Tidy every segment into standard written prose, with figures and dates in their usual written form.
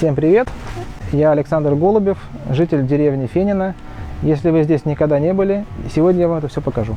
Всем привет! Я Александр Голубев, житель деревни Фенино. Если вы здесь никогда не были, сегодня я вам это все покажу.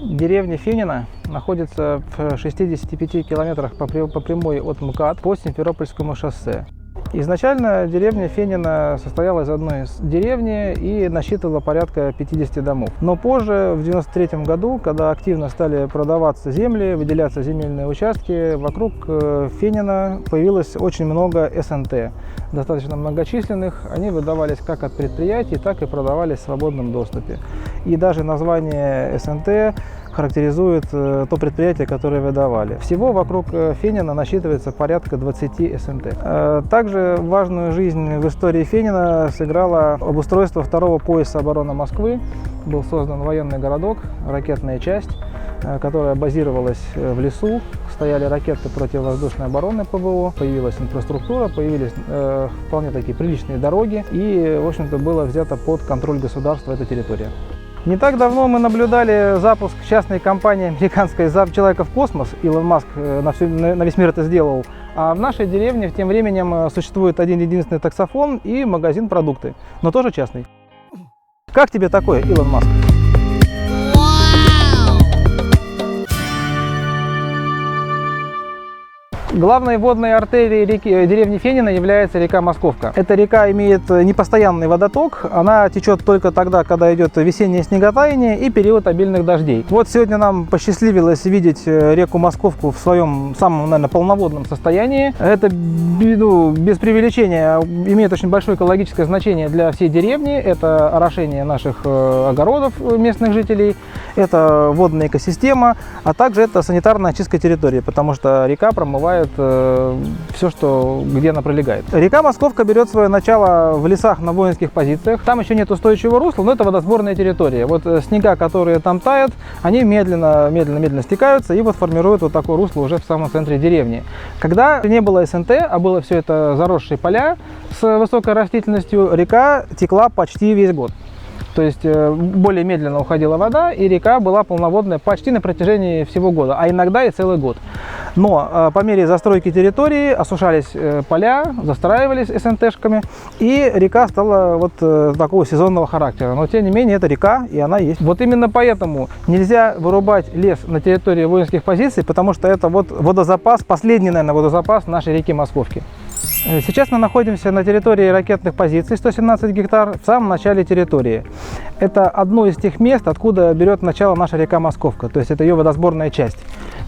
Деревня Фенино находится в 65 километрах по прямой от МКАД по Симферопольскому шоссе. Изначально деревня Фенино состояла из одной деревни и насчитывала порядка 50 домов. Но позже, в 1993 году, когда активно стали продаваться земли, выделяться земельные участки, вокруг Фенино появилось очень много СНТ, достаточно многочисленных. Они выдавались как от предприятий, так и продавались в свободном доступе. И даже название СНТ характеризует то предприятие, которое выдавали. Всего вокруг Фенино насчитывается порядка 20 СНТ. Также важную жизнь в истории Фенино сыграло обустройство второго пояса обороны Москвы. Был создан военный городок, ракетная часть, которая базировалась в лесу. Стояли ракеты противовоздушной обороны ПВО, появилась инфраструктура, появились вполне такие приличные дороги, и, в общем-то, было взято под контроль государства эта территория. Не так давно мы наблюдали запуск частной компании американской «Человека в космос». Илон Маск на весь мир это сделал. А в нашей деревне тем временем существует один-единственный таксофон и магазин продукты, но тоже частный. Как тебе такое, Илон Маск? Главной водной артерией деревни Фенино является река Московка. Эта река имеет непостоянный водоток, она течет только тогда, когда идет весеннее снеготаяние и период обильных дождей. Вот сегодня нам посчастливилось видеть реку Московку в своем самом, наверное, полноводном состоянии. Это, без преувеличения, имеет очень большое экологическое значение для всей деревни. Это орошение наших огородов местных жителей, это водная экосистема, а также это санитарная очистка территории, потому что река промывает все, где она пролегает. Река Московка берет свое начало в лесах на воинских позициях. Там еще нет устойчивого русла, но это водосборная территория. Вот снега, которые там тают, они медленно стекаются и вот формируют вот такое русло уже в самом центре деревни. Когда не было СНТ, а было все это заросшие поля с высокой растительностью, река текла почти весь год. То есть более медленно уходила вода, и река была полноводная почти на протяжении всего года, а иногда и целый год. Но по мере застройки территории осушались поля, застраивались СНТшками, и река стала вот такого сезонного характера. Но тем не менее это река, и она есть. Вот именно поэтому нельзя вырубать лес на территории воинских позиций, потому что это вот водозапас, последний, наверное, водозапас нашей реки Московки. Сейчас мы находимся на территории ракетных позиций, 117 гектар, в самом начале территории. Это одно из тех мест, откуда берет начало наша река Московка, то есть это ее водосборная часть.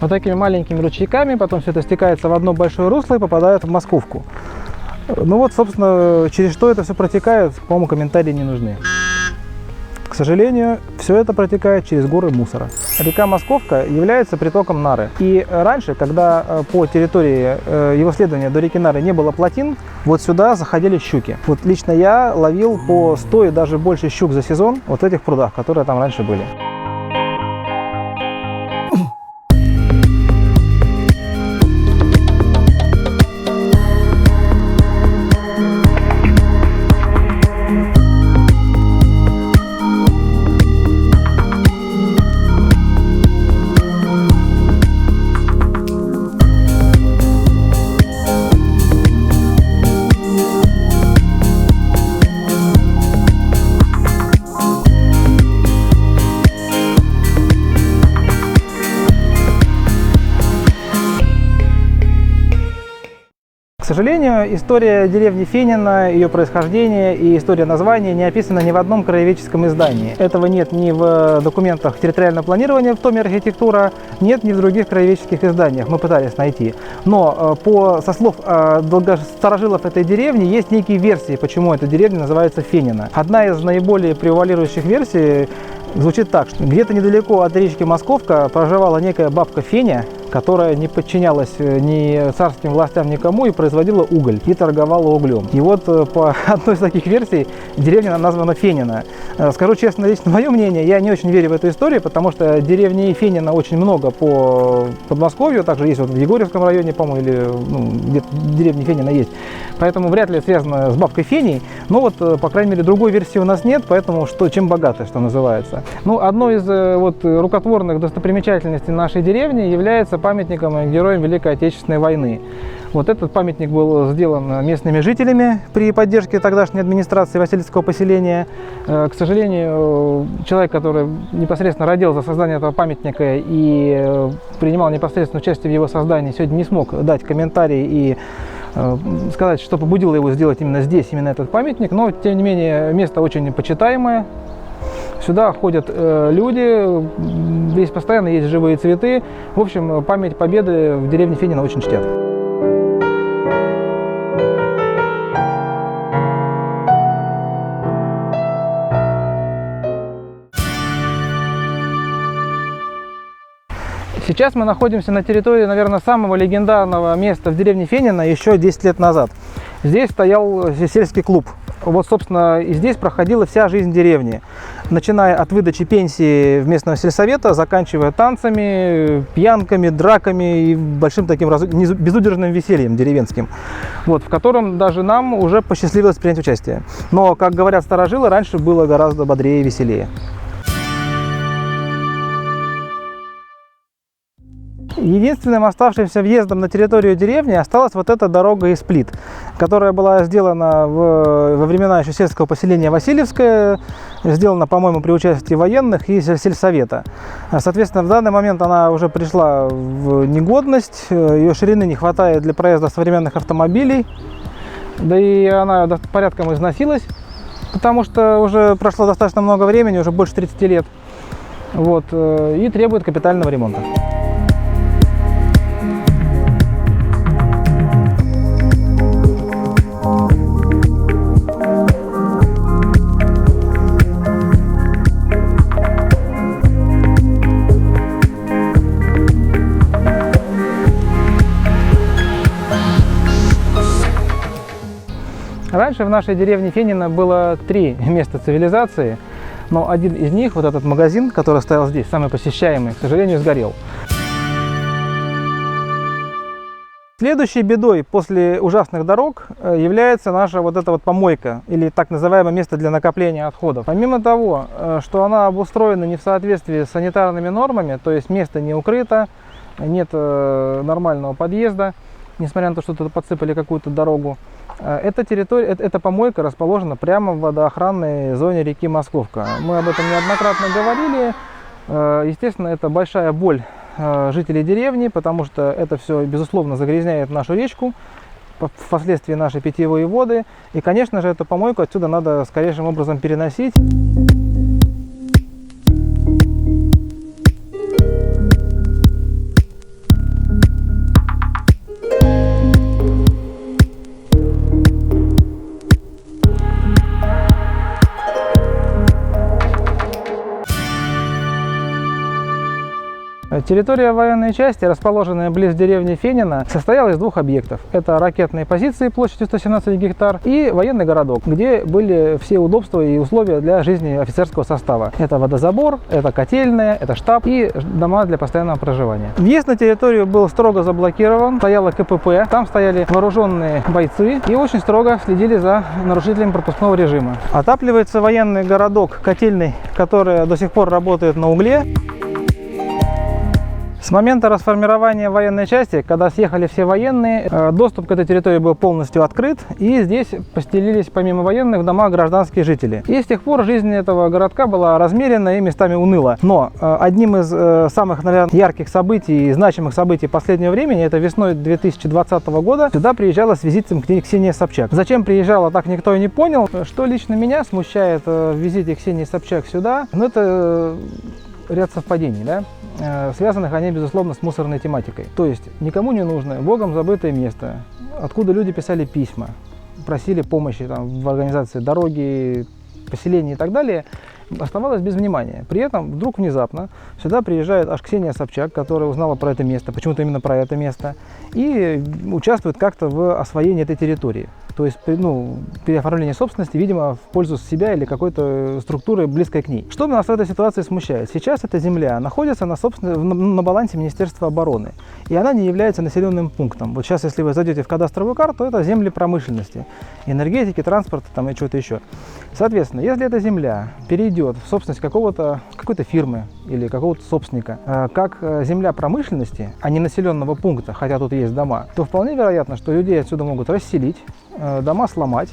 Вот такими маленькими ручейками, потом все это стекается в одно большое русло и попадает в Московку. Ну вот, собственно, через что это все протекает, по-моему, комментарии не нужны. К сожалению, все это протекает через горы мусора. Река Московка является притоком Нары. И раньше, когда по территории его следования до реки Нары не было плотин, вот сюда заходили щуки. Вот лично я ловил по 100 и даже больше щук за сезон вот в этих прудах, которые там раньше были. К сожалению, история деревни Фенино, ее происхождение и история названия не описана ни в одном краеведческом издании. Этого нет ни в документах территориального планирования в томе архитектура, нет ни в других краеведческих изданиях. Мы пытались найти. Но со слов старожилов этой деревни есть некие версии, почему эта деревня называется Фенино. Одна из наиболее превалирующих версий звучит так, что где-то недалеко от речки Московка проживала некая бабка Феня, которая не подчинялась ни царским властям, никому, и производила уголь, и торговала углем. И вот по одной из таких версий деревня названа Фенина. Скажу честно, лично мое мнение, я не очень верю в эту историю, потому что деревни Фенина очень много по Подмосковью, также есть вот в Егорьевском районе, по-моему, или где-то деревня Фенина есть. Поэтому вряд ли связано с бабкой Феней, но вот, по крайней мере, другой версии у нас нет, поэтому чем богаты, что называется. Ну, одной из рукотворных достопримечательностей нашей деревни является памятником героям Великой Отечественной войны. Вот этот памятник был сделан местными жителями при поддержке тогдашней администрации Васильевского поселения. К сожалению, человек, который непосредственно родил за создание этого памятника и принимал непосредственное участие в его создании, сегодня не смог дать комментарий и сказать, что побудило его сделать именно здесь, именно этот памятник. Но, тем не менее, место очень почитаемое. Сюда ходят люди, здесь постоянно есть живые цветы. В общем, память победы в деревне Фенина очень чтят. Сейчас мы находимся на территории, наверное, самого легендарного места в деревне Фенина еще 10 лет назад. Здесь стоял сельский клуб. Вот, собственно, и здесь проходила вся жизнь деревни. Начиная от выдачи пенсии в местного сельсовета, заканчивая танцами, пьянками, драками и большим таким безудержным весельем деревенским, вот, в котором даже нам уже посчастливилось принять участие. Но, как говорят старожилы, раньше было гораздо бодрее и веселее. Единственным оставшимся въездом на территорию деревни осталась вот эта дорога из плит, которая была сделана во времена еще сельского поселения Васильевское, сделана, по-моему, при участии военных и сельсовета. Соответственно, в данный момент она уже пришла в негодность, ее ширины не хватает для проезда современных автомобилей, да и она порядком износилась, потому что уже прошло достаточно много времени, уже больше 30 лет, вот, и требует капитального ремонта. Раньше в нашей деревне Фенина было 3 места цивилизации, но один из них, вот этот магазин, который стоял здесь, самый посещаемый, к сожалению, сгорел. Следующей бедой после ужасных дорог является наша вот эта вот помойка, или так называемое место для накопления отходов. Помимо того, что она обустроена не в соответствии с санитарными нормами, то есть место не укрыто, нет нормального подъезда, несмотря на то, что тут подсыпали какую-то дорогу, эта помойка расположена прямо в водоохранной зоне реки Московка. Мы об этом неоднократно говорили. Естественно, это большая боль жителей деревни, потому что это все, безусловно, загрязняет нашу речку, впоследствии наши питьевые воды. И, конечно же, эту помойку отсюда надо скорейшим образом переносить. Территория военной части, расположенная близ деревни Фенина, состояла из 2 объектов. Это ракетные позиции площадью 117 гектар и военный городок, где были все удобства и условия для жизни офицерского состава. Это водозабор, это котельная, это штаб и дома для постоянного проживания. Въезд на территорию был строго заблокирован, стояло КПП, там стояли вооруженные бойцы и очень строго следили за нарушителями пропускного режима. Отапливается военный городок котельный, который до сих пор работает на угле. С момента расформирования военной части, когда съехали все военные, доступ к этой территории был полностью открыт, и здесь постелились помимо военных дома гражданские жители. И с тех пор жизнь этого городка была размеренна и местами уныла. Но одним из самых, наверное, ярких событий и значимых событий последнего времени, это весной 2020 года, сюда приезжала с визитом Ксения Собчак. Зачем приезжала, так никто и не понял. Что лично меня смущает в визите Ксении Собчак сюда, ну это ряд совпадений, да? Связанных они, безусловно, с мусорной тематикой. То есть никому не нужное, богом забытое место, откуда люди писали письма, просили помощи там, в организации дороги, поселений и так далее, оставалось без внимания. При этом вдруг внезапно сюда приезжает аж Ксения Собчак, которая узнала про это место, почему-то именно про это место, и участвует как-то в освоении этой территории. То есть, переоформление собственности, видимо, в пользу себя или какой-то структуры, близкой к ней. Что нас в этой ситуации смущает? Сейчас эта земля находится на балансе Министерства обороны, и она не является населенным пунктом. Вот сейчас, если вы зайдете в кадастровую карту, это земли промышленности, энергетики, транспорта там, и чего-то еще. Соответственно, если эта земля перейдет в собственность какой-то фирмы или какого-то собственника, как земля промышленности, а не населенного пункта, хотя тут есть дома, то вполне вероятно, что людей отсюда могут расселить, дома сломать,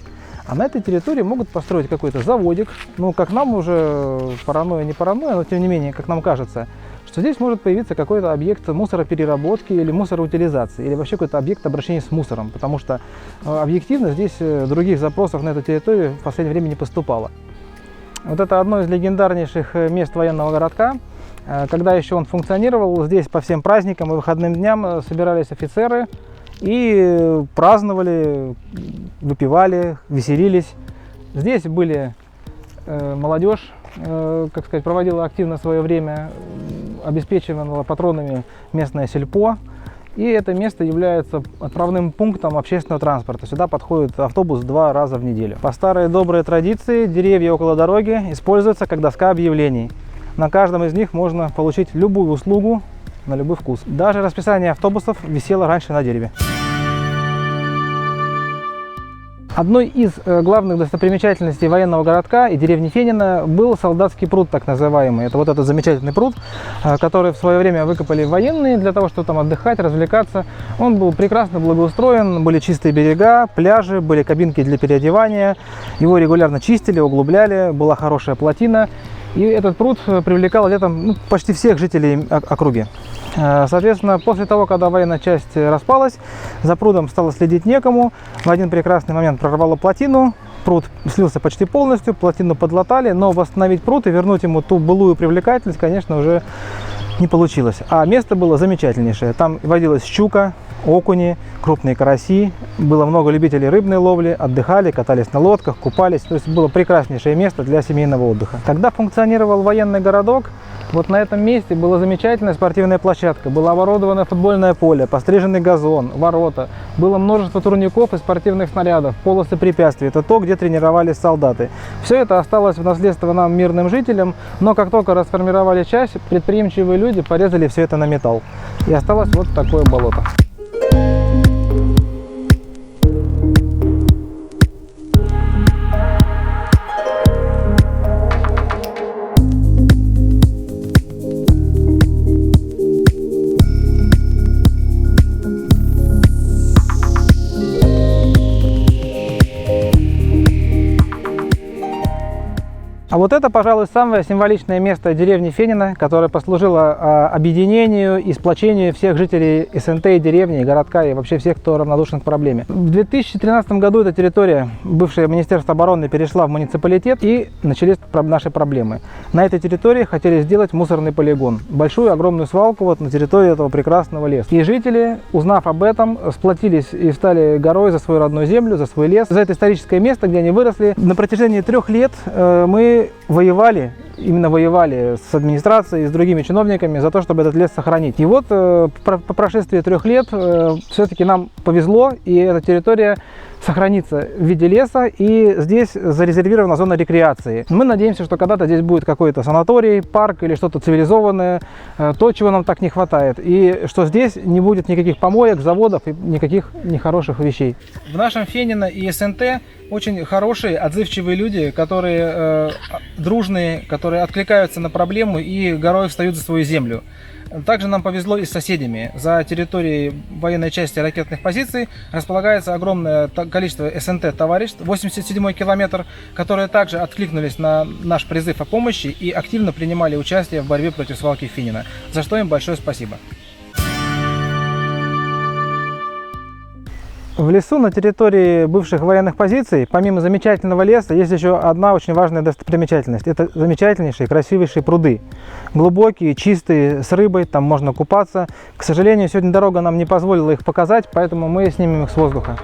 а на этой территории могут построить какой-то заводик. Ну, как нам уже паранойя, не паранойя, но тем не менее, как нам кажется, что здесь может появиться какой-то объект мусоропереработки или мусороутилизации, или вообще какой-то объект обращения с мусором, потому что объективно здесь других запросов на эту территорию в последнее время не поступало. Вот это одно из легендарнейших мест военного городка. Когда еще он функционировал, здесь по всем праздникам и выходным дням собирались офицеры и праздновали, выпивали, веселились. Здесь были молодежь, как сказать, проводила активно свое время, обеспечивала патронами местное сельпо. И это место является отправным пунктом общественного транспорта. Сюда подходит автобус 2 раза в неделю. По старой доброй традиции деревья около дороги используются как доска объявлений. На каждом из них можно получить любую услугу на любой вкус. Даже расписание автобусов висело раньше на дереве. Одной из главных достопримечательностей военного городка и деревни Фенина был солдатский пруд, так называемый. Это вот этот замечательный пруд, который в свое время выкопали военные для того, чтобы там отдыхать, развлекаться. Он был прекрасно благоустроен, были чистые берега, пляжи, были кабинки для переодевания. Его регулярно чистили, углубляли, была хорошая плотина. И этот пруд привлекал летом почти всех жителей округи. Соответственно, после того, когда военная часть распалась, за прудом стало следить некому. В один прекрасный момент прорвало плотину, пруд слился почти полностью, плотину подлатали, но восстановить пруд и вернуть ему ту былую привлекательность, конечно, уже не получилось. А место было замечательнейшее. Там водилась щука, окуни, крупные караси, было много любителей рыбной ловли, отдыхали, катались на лодках, купались. То есть было прекраснейшее место для семейного отдыха. Когда функционировал военный городок, вот на этом месте была замечательная спортивная площадка, было оборудовано футбольное поле, постриженный газон, ворота, было множество турников и спортивных снарядов, полосы препятствий. Это то, где тренировались солдаты. Все это осталось в наследство нам, мирным жителям, но как только расформировали часть, предприимчивые люди порезали все это на металл. И осталось вот такое болото. А вот это, пожалуй, самое символичное место деревни Фенина, которое послужило объединению и сплочению всех жителей СНТ и деревни, и городка, и вообще всех, кто равнодушен к проблеме. В 2013 году эта территория, бывшее Министерство обороны, перешла в муниципалитет, и начались наши проблемы. На этой территории хотели сделать мусорный полигон, большую огромную свалку вот на территории этого прекрасного леса. И жители, узнав об этом, сплотились и встали горой за свою родную землю, за свой лес, за это историческое место, где они выросли. На протяжении 3 лет мы воевали с администрацией, с другими чиновниками за то, чтобы этот лес сохранить. И вот по прошествии 3 лет все-таки нам повезло, и эта территория сохранится в виде леса, и здесь зарезервирована зона рекреации. Мы надеемся, что когда-то здесь будет какой-то санаторий, парк или что-то цивилизованное, то, чего нам так не хватает, и что здесь не будет никаких помоек, заводов и никаких нехороших вещей. В нашем Фенино и СНТ очень хорошие, отзывчивые люди, которые дружные, которые откликаются на проблему и горой встают за свою землю. Также нам повезло и с соседями. За территорией военной части ракетных позиций располагается огромное количество СНТ товариществ, 87-й километр, которые также откликнулись на наш призыв о помощи и активно принимали участие в борьбе против свалки Фенина, за что им большое спасибо. В лесу на территории бывших военных позиций, помимо замечательного леса, есть еще одна очень важная достопримечательность. Это замечательнейшие, красивейшие пруды. Глубокие, чистые, с рыбой, там можно купаться. К сожалению, сегодня дорога нам не позволила их показать, поэтому мы снимем их с воздуха.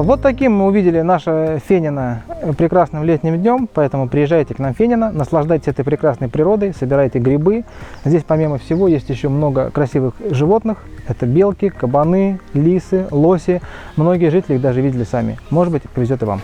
Вот таким мы увидели наше Фенино прекрасным летним днем, поэтому приезжайте к нам в Фенино, наслаждайтесь этой прекрасной природой, собирайте грибы. Здесь помимо всего есть еще много красивых животных. Это белки, кабаны, лисы, лоси. Многие жители их даже видели сами. Может быть, повезет и вам.